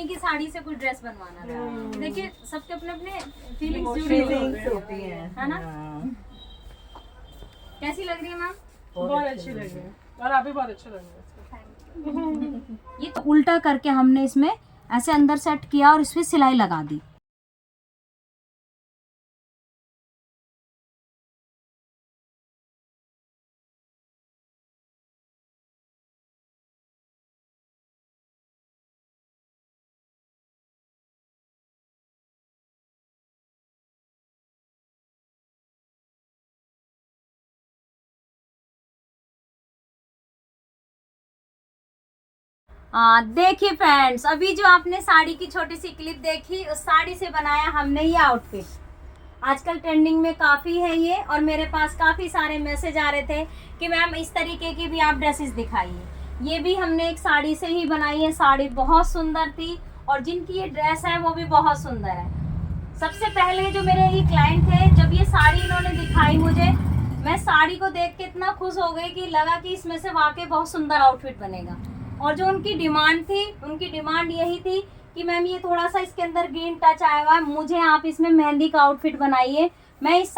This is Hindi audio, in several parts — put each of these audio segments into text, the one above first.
की साड़ी से कोई ड्रेस बनवाना था। देखिए सबके अपने अपने फीलिंग्स होती है ना। कैसी लग रही है मैम? बहुत अच्छी लग रही है और आप भी बहुत अच्छे लग रहे हैं। ये तो उल्टा करके हमने इसमें ऐसे अंदर सेट किया और इसमें सिलाई लगा दी। देखिए फ्रेंड्स, अभी जो आपने साड़ी की छोटी सी क्लिप देखी, उस साड़ी से बनाया हमने ये आउटफिट। आजकल ट्रेंडिंग में काफ़ी है ये, और मेरे पास काफ़ी सारे मैसेज आ रहे थे कि मैम इस तरीके की भी आप ड्रेसेस दिखाइए। ये भी हमने एक साड़ी से ही बनाई है। साड़ी बहुत सुंदर थी और जिनकी ये ड्रेस है वो भी बहुत सुंदर है। सबसे पहले जो मेरे ये क्लाइंट थे, जब ये साड़ी इन्होंने दिखाई मुझे, मैं साड़ी को देख के इतना खुश हो गई कि लगा कि इसमें से वाकई बहुत सुंदर आउटफिट बनेगा। और जो उनकी डिमांड थी, उनकी डिमांड यही थी कि मैम ये थोड़ा सा इसके अंदर ग्रीन टच आया हुआ है, मुझे आप इसमें मेहंदी का आउटफिट बनाइए। मैं इस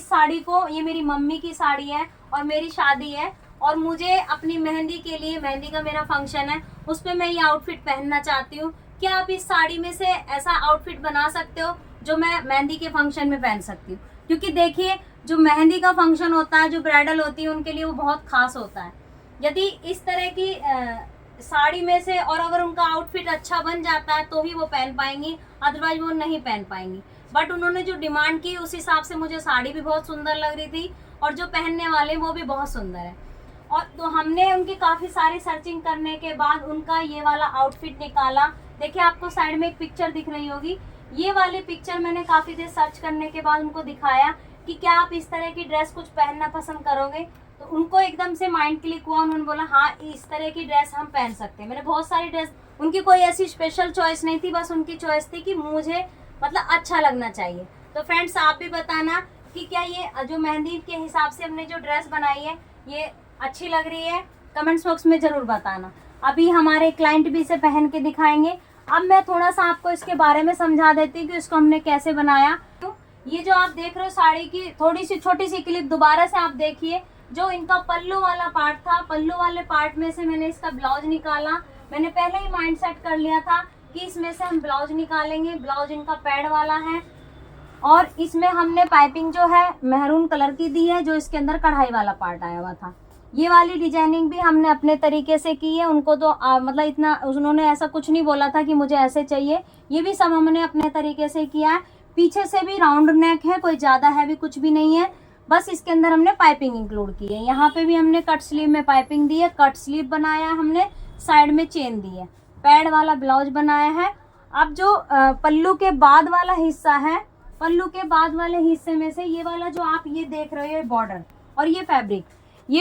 साड़ी को, ये मेरी मम्मी की साड़ी है और मेरी शादी है, और मुझे अपनी मेहंदी के लिए, मेहंदी का मेरा फंक्शन है, उस पर मैं ये आउटफिट पहनना चाहती हूँ। क्या आप इस साड़ी में से ऐसा आउटफिट बना सकते हो जो मैं मेहंदी के फंक्शन में पहन सकती हूँ? क्योंकि देखिए जो मेहंदी का फंक्शन होता है, जो ब्राइडल होती है, उनके लिए वो बहुत खास होता है। यदि इस तरह की साड़ी में से और अगर उनका आउटफिट अच्छा बन जाता है तो ही वो पहन पाएंगी, अदरवाइज वो नहीं पहन पाएंगी। बट उन्होंने जो डिमांड की उस हिसाब से मुझे साड़ी भी बहुत सुंदर लग रही थी और जो पहनने वाले वो भी बहुत सुंदर है। और तो हमने उनकी काफ़ी सारी सर्चिंग करने के बाद उनका ये वाला आउटफिट निकाला। देखिए आपको साइड में एक पिक्चर दिख रही होगी, ये वाली पिक्चर मैंने काफ़ी देर सर्च करने के बाद उनको दिखाया कि क्या आप इस तरह की ड्रेस कुछ पहनना पसंद करोगे। तो उनको एकदम से माइंड क्लिक हुआ, उन्होंने बोला हाँ इस तरह की ड्रेस हम पहन सकते हैं। मैंने बहुत सारी ड्रेस, उनकी कोई ऐसी स्पेशल चॉइस नहीं थी, बस उनकी चॉइस थी कि मुझे मतलब अच्छा लगना चाहिए। तो फ्रेंड्स आप भी बताना कि क्या ये जो मेहंदी के हिसाब से हमने जो ड्रेस बनाई है ये अच्छी लग रही है, कमेंट्स बॉक्स में ज़रूर बताना। अभी हमारे क्लाइंट भी इसे पहन के दिखाएंगे। अब मैं थोड़ा सा आपको इसके बारे में समझा देती हूँ कि इसको हमने कैसे बनाया। तो ये जो आप देख रहे हो साड़ी की थोड़ी सी छोटी सी क्लिप दोबारा से आप देखिए। जो इनका पल्लू वाला पार्ट था, पल्लू वाले पार्ट में से मैंने इसका ब्लाउज निकाला। मैंने पहले ही माइंड सेट कर लिया था कि इसमें से हम ब्लाउज निकालेंगे। ब्लाउज इनका पैड वाला है और इसमें हमने पाइपिंग जो है मैरून कलर की दी है, जो इसके अंदर कढ़ाई वाला पार्ट आया हुआ था। ये वाली डिजाइनिंग भी हमने अपने तरीके से की है। उनको तो मतलब इतना उन्होंने ऐसा कुछ नहीं बोला था कि मुझे ऐसे चाहिए, ये भी सब हमने अपने तरीके से किया है। पीछे से भी राउंड नेक है, कोई ज़्यादा हैवी कुछ भी नहीं है, बस इसके अंदर हमने पाइपिंग इंक्लूड की है। यहाँ पे भी हमने कट स्लीव में पाइपिंग दी है, कट स्लीव बनाया हमने, साइड में चेन दी है, पैड वाला ब्लाउज बनाया है। अब जो पल्लू के बाद वाला हिस्सा है, पल्लू के बाद वाले हिस्से में से ये वाला जो आप ये देख रहे हो, ये बॉर्डर और ये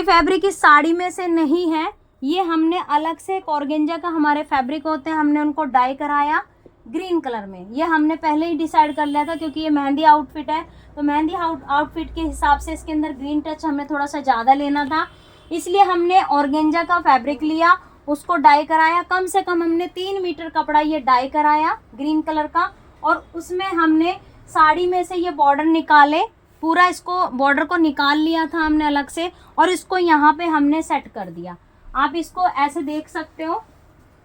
फैब्रिक इस साड़ी में से नहीं है। ये हमने अलग से एक ऑर्गेंजा का हमारे फैब्रिक होते हैं, हमने उनको डाई कराया ग्रीन कलर में। ये हमने पहले ही डिसाइड कर लिया था क्योंकि ये मेहंदी आउटफिट है, तो मेहंदी आउटफिट के हिसाब से इसके अंदर ग्रीन टच हमें थोड़ा सा ज़्यादा लेना था, इसलिए हमने ऑर्गेंजा का फैब्रिक लिया, उसको डाई कराया। कम से कम हमने 3 मीटर कपड़ा ये डाई कराया ग्रीन कलर का, और उसमें हमने साड़ी में से ये बॉर्डर निकाले, पूरा इसको बॉर्डर को निकाल लिया था हमने अलग से, और इसको यहाँ पे हमने सेट कर दिया। आप इसको ऐसे देख सकते हो,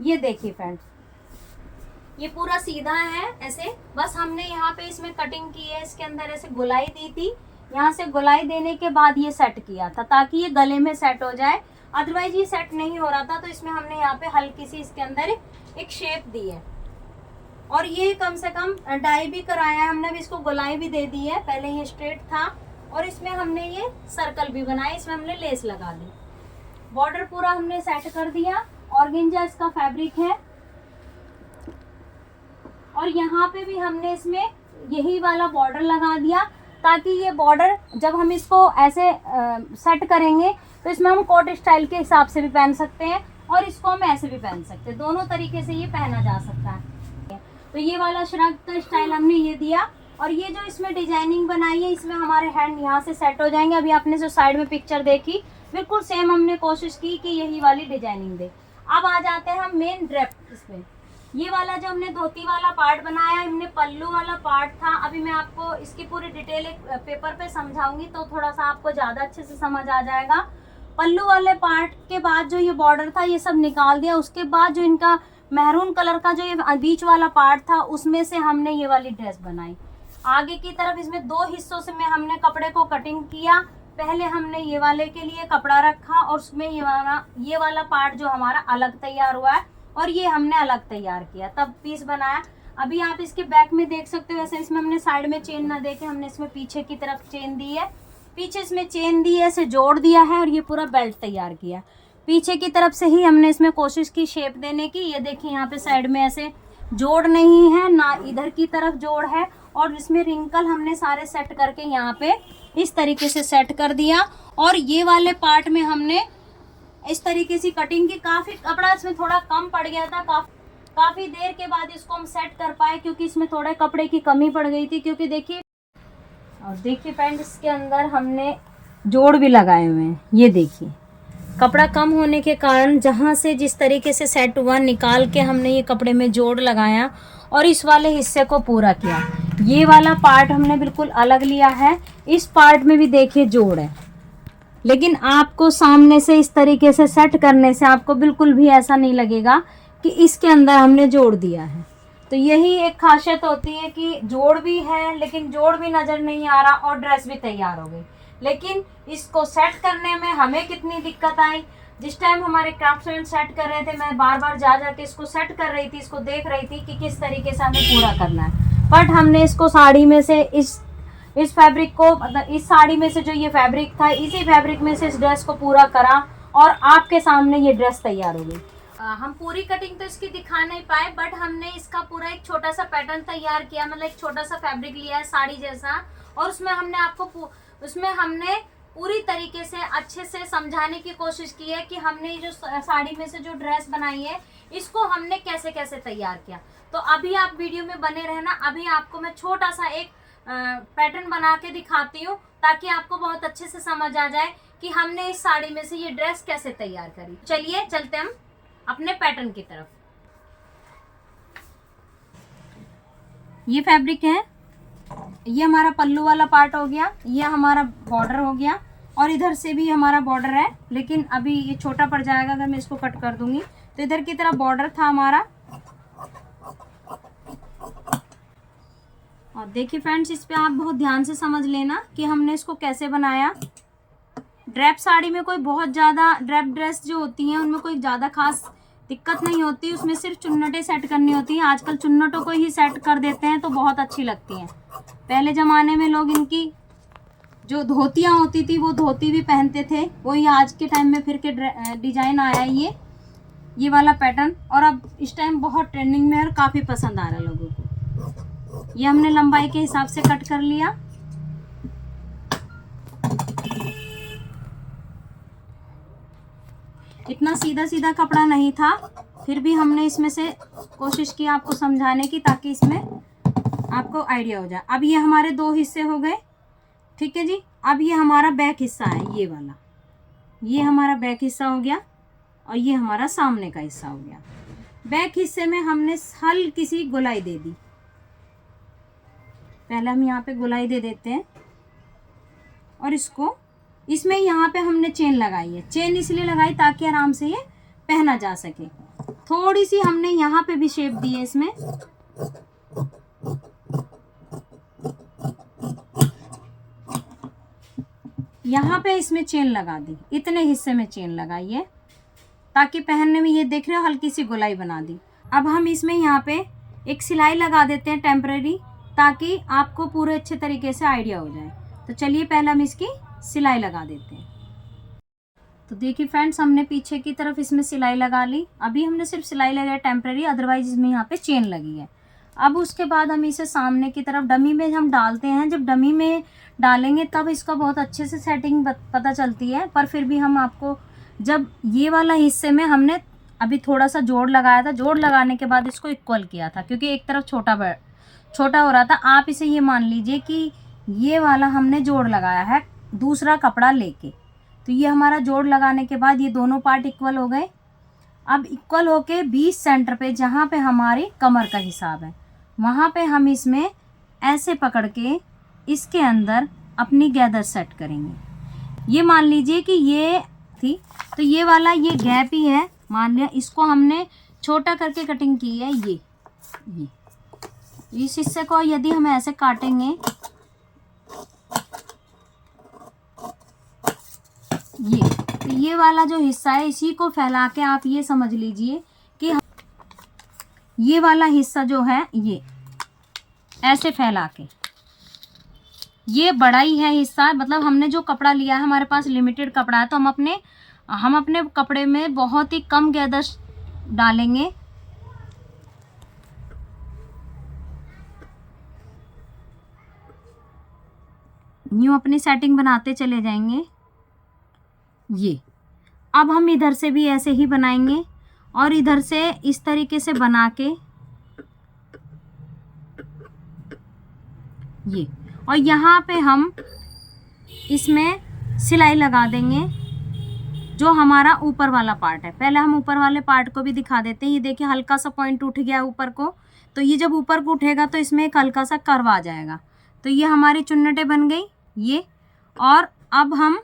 ये देखिए फ्रेंड्स, ये पूरा सीधा है ऐसे, बस हमने यहाँ पे इसमें कटिंग की है, इसके अंदर ऐसे गोलाई दी थी, यहाँ से गोलाई देने के बाद ये सेट किया था ताकि ये गले में सेट हो जाए, अदरवाइज ये सेट नहीं हो रहा था। तो इसमें हमने यहाँ पे हल्की सी इसके अंदर एक शेप दी है, और ये कम से कम डाई भी कराया है हमने, भी इसको गोलाई भी दे दी है। पहले ये स्ट्रेट था और इसमें हमने ये सर्कल भी बनाया, इसमें हमने लेस लगा दी, बॉर्डर पूरा हमने सेट कर दिया। ऑर्गेंजा इसका फैब्रिक है, और यहाँ पे भी हमने इसमें यही वाला बॉर्डर लगा दिया ताकि ये बॉर्डर जब हम इसको ऐसे सेट करेंगे तो इसमें हम कोट स्टाइल के हिसाब से भी पहन सकते हैं और इसको हम ऐसे भी पहन सकते हैं, दोनों तरीके से ये पहना जा सकता है। तो ये वाला श्रग का स्टाइल हमने ये दिया, और ये जो इसमें डिजाइनिंग बनाई है इसमें हमारे हैंड यहाँ से सेट हो जाएंगे। अभी आपने जो साइड में पिक्चर देखी बिल्कुल सेम हमने कोशिश की कि यही वाली डिजाइनिंग दे। अब आ जाते हैं हम मेन ड्रेप इसमें। ये वाला जो हमने धोती वाला पार्ट बनाया, हमने पल्लू वाला पार्ट था। अभी मैं आपको इसकी पूरी डिटेल एक पेपर पे समझाऊंगी तो थोड़ा सा आपको ज़्यादा अच्छे से समझ आ जाएगा। पल्लू वाले पार्ट के बाद जो ये बॉर्डर था ये सब निकाल दिया। उसके बाद जो इनका मैरून कलर का जो ये बीच वाला पार्ट था उसमें से हमने ये वाली ड्रेस बनाई। आगे की तरफ इसमें दो हिस्सों से में हमने कपड़े को कटिंग किया। पहले हमने ये वाले के लिए कपड़ा रखा और उसमें ये वाला पार्ट जो हमारा अलग तैयार हुआ है और ये हमने अलग तैयार किया, तब पीस बनाया। अभी आप इसके बैक में देख सकते हो, वैसे इसमें हमने साइड में चेन ना देके हमने इसमें पीछे की तरफ चेन दी है, पीछे इसमें चेन दी है, इसे जोड़ दिया है और ये पूरा बेल्ट तैयार किया। पीछे की तरफ से ही हमने इसमें कोशिश की शेप देने की। ये देखिए यहाँ पे साइड में ऐसे जोड़ नहीं है ना, इधर की तरफ जोड़ है और इसमें रिंकल हमने सारे सेट करके यहाँ पे इस तरीके से सेट कर दिया। और ये वाले पार्ट में हमने इस तरीके से कटिंग की। काफ़ी कपड़ा इसमें थोड़ा कम पड़ गया था, काफ़ी देर के बाद इसको हम सेट कर पाए क्योंकि इसमें थोड़े कपड़े की कमी पड़ गई थी। क्योंकि देखिए, और देखिए फ्रेंड्स, इसके अंदर हमने जोड़ भी लगाए हुए हैं। ये देखिए, कपड़ा कम होने के कारण जहाँ से जिस तरीके से सेट हुआ निकाल के हमने ये कपड़े में जोड़ लगाया और इस वाले हिस्से को पूरा किया। ये वाला पार्ट हमने बिल्कुल अलग लिया है। इस पार्ट में भी देखिए जोड़ है, लेकिन आपको सामने से इस तरीके से सेट करने से आपको बिल्कुल भी ऐसा नहीं लगेगा कि इसके अंदर हमने जोड़ दिया है। तो यही एक खासियत होती है कि जोड़ भी है लेकिन जोड़ भी नज़र नहीं आ रहा और ड्रेस भी तैयार हो गई। लेकिन इसको सेट करने में हमें कितनी दिक्कत आई। जिस टाइम हमारे क्राफ्ट्समैन सेट कर रहे थे, मैं बार बार जा के इसको सेट कर रही थी, इसको देख रही थी कि किस तरीके से हमें पूरा करना है। बट हमने इसको साड़ी में से इस फैब्रिक को, मतलब इस साड़ी में से जो ये फैब्रिक था, इसी फैब्रिक में से इस ड्रेस को पूरा करा और आपके सामने ये ड्रेस तैयार हो गई। हम पूरी कटिंग तो इसकी दिखा नहीं पाए, बट हमने इसका पूरा एक छोटा सा पैटर्न तैयार किया, मतलब एक छोटा सा फैब्रिक लिया है साड़ी जैसा, और उसमें हमने पूरी तरीके से अच्छे से समझाने की कोशिश की है कि हमने जो साड़ी में से जो ड्रेस बनाई है इसको हमने कैसे कैसे तैयार किया। तो अभी आप वीडियो में बने रहना। अभी आपको मैं छोटा सा एक पैटर्न बना के दिखाती हूँ ताकि आपको बहुत अच्छे से समझ आ जाए कि हमने इस साड़ी में से ये ड्रेस कैसे तैयार करी। चलिए चलते हम अपने पैटर्न की तरफ। ये फैब्रिक है, ये हमारा पल्लू वाला पार्ट हो गया, ये हमारा बॉर्डर हो गया और इधर से भी हमारा बॉर्डर है, लेकिन अभी ये छोटा पड़ जाएगा अगर मैं इसको कट कर दूंगी। तो इधर की तरफ बॉर्डर था हमारा। और देखिए फ्रेंड्स, इस पे आप बहुत ध्यान से समझ लेना कि हमने इसको कैसे बनाया। ड्रेप साड़ी में कोई बहुत ज़्यादा, ड्रेप ड्रेस जो होती हैं उनमें कोई ज़्यादा खास दिक्कत नहीं होती, उसमें सिर्फ चुन्नटें सेट करनी होती हैं। आजकल चुन्नटों को ही सेट कर देते हैं तो बहुत अच्छी लगती हैं। पहले ज़माने में लोग इनकी जो धोतियाँ होती थी वो धोती भी पहनते थे, वही आज के टाइम में फिर के डिज़ाइन आया ये वाला पैटर्न, और अब इस टाइम बहुत ट्रेंडिंग में और काफ़ी पसंद आ रहा है लोगों को। ये हमने लंबाई के हिसाब से कट कर लिया। इतना सीधा सीधा कपड़ा नहीं था, फिर भी हमने इसमें से कोशिश की आपको समझाने की ताकि इसमें आपको आइडिया हो जाए। अब ये हमारे दो हिस्से हो गए, ठीक है जी। अब ये हमारा बैक हिस्सा है, ये वाला, ये हमारा बैक हिस्सा हो गया और ये हमारा सामने का हिस्सा हो गया। बैक हिस्से में हमने हल्की सी गोलाई दे दी। पहले हम यहाँ पे गोलाई दे देते हैं और इसमें यहाँ पे हमने चेन लगाई है। चेन इसलिए लगाई ताकि आराम से ये पहना जा सके। थोड़ी सी हमने यहाँ पे भी शेप दी है इसमें। यहाँ पे इसमें चेन लगा दी, इतने हिस्से में चेन लगाई है ताकि पहनने में ये देख रहे हो हल्की सी गोलाई बना दी। अब हम इसमें यहाँ पे एक सिलाई लगा देते हैं टेम्परेरी, ताकि आपको पूरे अच्छे तरीके से आइडिया हो जाए। तो चलिए पहले हम इसकी सिलाई लगा देते हैं। तो देखिए फ्रेंड्स, हमने पीछे की तरफ इसमें सिलाई लगा ली। अभी हमने सिर्फ सिलाई लगाई टेम्परेरी, अदरवाइज इसमें यहाँ पे चेन लगी है। अब उसके बाद हम इसे सामने की तरफ डमी में हम डालते हैं। जब डमी में डालेंगे तब इसका बहुत अच्छे से सेटिंग पता चलती है, पर फिर भी हम आपको, जब ये वाला हिस्से में हमने अभी थोड़ा सा जोड़ लगाया था, जोड़ लगाने के बाद इसको इक्वल किया था क्योंकि एक तरफ छोटा हो रहा था। आप इसे ये मान लीजिए कि ये वाला हमने जोड़ लगाया है दूसरा कपड़ा लेके, तो ये हमारा जोड़ लगाने के बाद ये दोनों पार्ट इक्वल हो गए। अब इक्वल होके 20 सेंटर पे जहाँ पे हमारी कमर का हिसाब है वहाँ पे हम इसमें ऐसे पकड़ के इसके अंदर अपनी गैदर सेट करेंगे। ये मान लीजिए कि ये थी, तो ये वाला ये गैप ही है, मान लिया इसको हमने छोटा करके कटिंग की है। ये इस हिस्से को यदि हम ऐसे काटेंगे, ये वाला जो हिस्सा है इसी को फैला के आप ये समझ लीजिए कि ये वाला हिस्सा जो है ये ऐसे फैला के, ये बड़ा ही है हिस्सा, मतलब हमने जो कपड़ा लिया है हमारे पास लिमिटेड कपड़ा है, तो हम अपने कपड़े में बहुत ही कम गैदर डालेंगे। न्यू अपनी सेटिंग बनाते चले जाएंगे। ये अब हम इधर से भी ऐसे ही बनाएंगे और इधर से इस तरीके से बना के ये, और यहाँ पे हम इसमें सिलाई लगा देंगे जो हमारा ऊपर वाला पार्ट है। पहले हम ऊपर वाले पार्ट को भी दिखा देते हैं। ये देखिए हल्का सा पॉइंट उठ गया ऊपर को, तो ये जब ऊपर को उठेगा तो इसमें एक हल्का सा कर्व आ जाएगा। तो ये हमारी चुन्नटें बन गई ये। और अब हम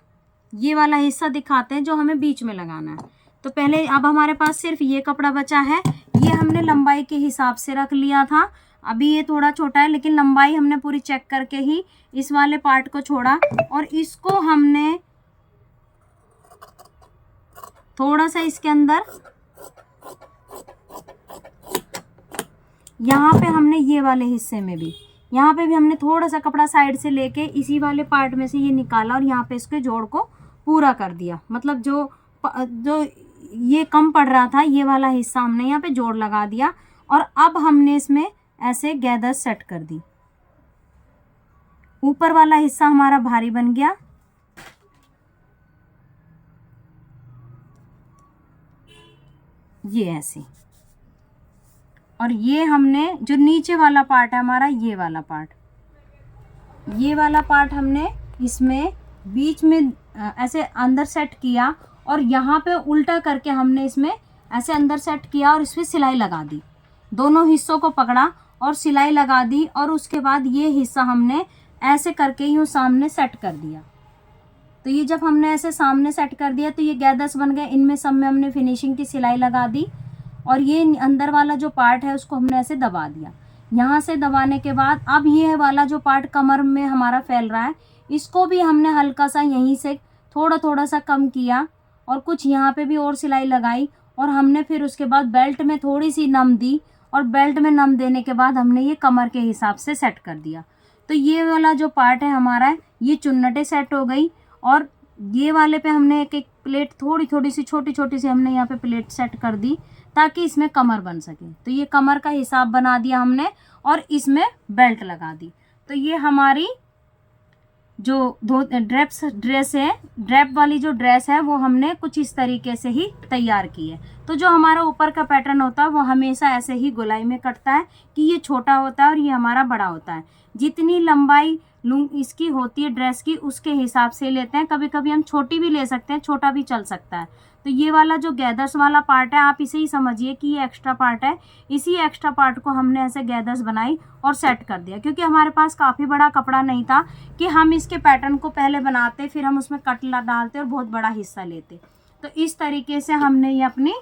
ये वाला हिस्सा दिखाते हैं जो हमें बीच में लगाना है। तो पहले अब हमारे पास सिर्फ ये कपड़ा बचा है, ये हमने लंबाई के हिसाब से रख लिया था। अभी ये थोड़ा छोटा है लेकिन लंबाई हमने पूरी चेक करके ही इस वाले पार्ट को छोड़ा, और इसको हमने थोड़ा सा इसके अंदर, यहाँ पे हमने ये वाले हिस्से में भी, यहाँ पे भी हमने थोड़ा सा कपड़ा साइड से लेके इसी वाले पार्ट में से ये निकाला और यहाँ पे इसके जोड़ को पूरा कर दिया। मतलब जो ये कम पड़ रहा था ये वाला हिस्सा हमने यहाँ पे जोड़ लगा दिया, और अब हमने इसमें ऐसे गैदर सेट कर दी। ऊपर वाला हिस्सा हमारा भारी बन गया। ये ऐसे, और ये हमने जो नीचे वाला पार्ट है हमारा, ये वाला पार्ट हमने इसमें बीच में ऐसे अंदर सेट किया, और यहाँ पे उल्टा करके हमने इसमें ऐसे अंदर सेट किया और इसमें सिलाई लगा दी। दोनों हिस्सों को पकड़ा और सिलाई लगा दी, और उसके बाद ये हिस्सा हमने ऐसे करके यूँ सामने सेट कर दिया। तो ये जब हमने ऐसे सामने सेट कर दिया तो ये गैदर्स बन गए। इनमें सब में हमने फिनिशिंग की सिलाई लगा दी, और ये अंदर वाला जो पार्ट है उसको हमने ऐसे दबा दिया। यहाँ से दबाने के बाद अब ये वाला जो पार्ट कमर में हमारा फैल रहा है, इसको भी हमने हल्का सा यहीं से थोड़ा सा कम किया, और कुछ यहाँ पे भी और सिलाई लगाई, और हमने फिर उसके बाद बेल्ट में थोड़ी सी नम दी, और बेल्ट में नम देने के बाद हमने ये कमर के हिसाब से सेट कर दिया। तो ये वाला जो पार्ट है हमारा, ये चुन्नटें सेट हो गई, और ये वाले पे हमने एक एक प्लेट थोड़ी सी छोटी सी हमने यहाँ पे प्लेट सेट कर दी ताकि इसमें कमर बन सके। तो ये कमर का हिसाब बना दिया हमने, और इसमें बेल्ट लगा दी। तो ये हमारी जो ड्रेस है, ड्रेप वाली जो ड्रेस है वो हमने कुछ इस तरीके से ही तैयार की है। तो जो हमारा ऊपर का पैटर्न होता है वो हमेशा ऐसे ही गोलाई में कटता है कि ये छोटा होता है और ये हमारा बड़ा होता है। जितनी लंबाई इसकी होती है ड्रेस की उसके हिसाब से लेते हैं। कभी कभी हम छोटी भी ले सकते हैं, छोटा भी चल सकता है। तो ये वाला जो गैदर्स वाला पार्ट है आप इसे ही समझिए कि ये एक्स्ट्रा पार्ट है। इसी एक्स्ट्रा पार्ट को हमने ऐसे गैदर्स बनाई और सेट कर दिया, क्योंकि हमारे पास काफ़ी बड़ा कपड़ा नहीं था कि हम इसके पैटर्न को पहले बनाते फिर हम उसमें कट डालते और बहुत बड़ा हिस्सा लेते। तो इस तरीके से हमने ये अपनी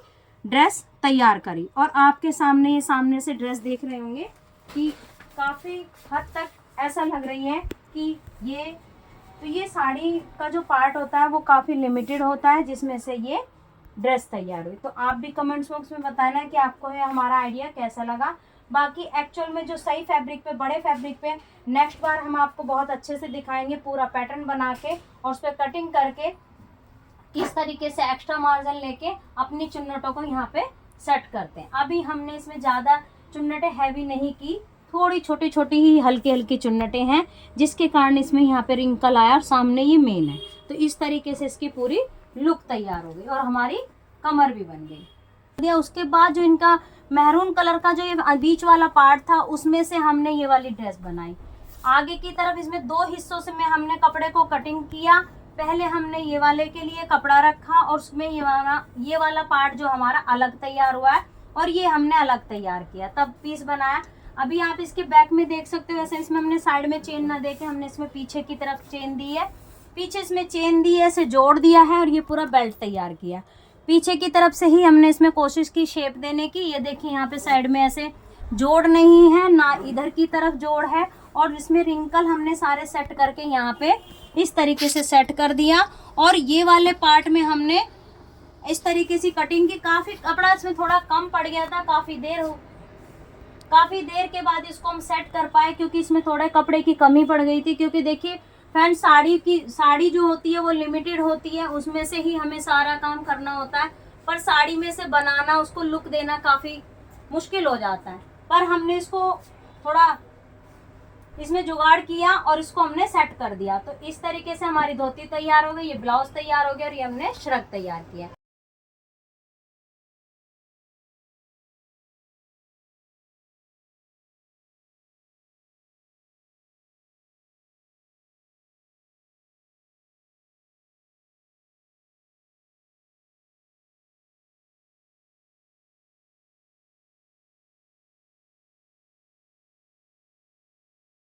ड्रेस तैयार करी, और आपके सामने ये सामने से ड्रेस देख रहे होंगे कि काफ़ी हद तक ऐसा लग रही है कि ये साड़ी का जो पार्ट होता है वो काफ़ी लिमिटेड होता है जिसमें से ये ड्रेस तैयार हुई। तो आप भी कमेंट्स बॉक्स में बताना कि आपको ये हमारा आइडिया कैसा लगा। बाकी एक्चुअल में जो सही फैब्रिक पे, बड़े फैब्रिक पे नेक्स्ट बार हम आपको बहुत अच्छे से दिखाएंगे, पूरा पैटर्न बना के और उस पर कटिंग करके किस तरीके से एक्स्ट्रा मार्जिन लेके अपनी चुन्नटों को यहाँ पे सेट करते हैं। अभी हमने इसमें ज़्यादा चुन्नटें हैवी नहीं की, थोड़ी छोटी छोटी ही हल्की हल्की चुन्नटें हैं, जिसके कारण इसमें यहाँ पे रिंकल आया और सामने ये मेन है। तो इस तरीके से इसकी पूरी लुक तैयार हो गई और हमारी कमर भी बन गई। उसके बाद जो इनका मैरून कलर का जो ये बीच वाला पार्ट था उसमें से हमने ये वाली ड्रेस बनाई। आगे की तरफ इसमें दो हिस्सों से में हमने कपड़े को कटिंग किया, पहले हमने ये वाले के लिए कपड़ा रखा और उसमें ये वाला पार्ट जो हमारा अलग तैयार हुआ है और ये हमने अलग तैयार किया, तब पीस बनाया। अभी आप इसके बैक में देख सकते हो, ऐसे इसमें हमने साइड में चेन ना देके हमने इसमें पीछे की तरफ चेन दी है, पीछे इसमें चेन दी है, ऐसे जोड़ दिया है और ये पूरा बेल्ट तैयार किया। पीछे की तरफ से ही हमने इसमें कोशिश की शेप देने की। ये देखिए यहाँ पे साइड में ऐसे जोड़ नहीं है ना, इधर की तरफ जोड़ है, और इसमें रिंकल हमने सारे सेट करके यहाँ पे इस तरीके से सेट कर दिया। और ये वाले पार्ट में हमने इस तरीके से कटिंग की। काफ़ी कपड़ा इसमें थोड़ा कम पड़ गया था, काफ़ी देर के बाद इसको हम सेट कर पाए, क्योंकि इसमें थोड़े कपड़े की कमी पड़ गई थी। क्योंकि देखिए फ्रेंड्स, साड़ी जो होती है वो लिमिटेड होती है, उसमें से ही हमें सारा काम करना होता है, पर साड़ी में से बनाना, उसको लुक देना काफ़ी मुश्किल हो जाता है। पर हमने इसको थोड़ा इसमें जुगाड़ किया और इसको हमने सेट कर दिया। तो इस तरीके से हमारी धोती तैयार हो गई, ये ब्लाउज तैयार हो गया और ये हमने श्रग तैयार किया।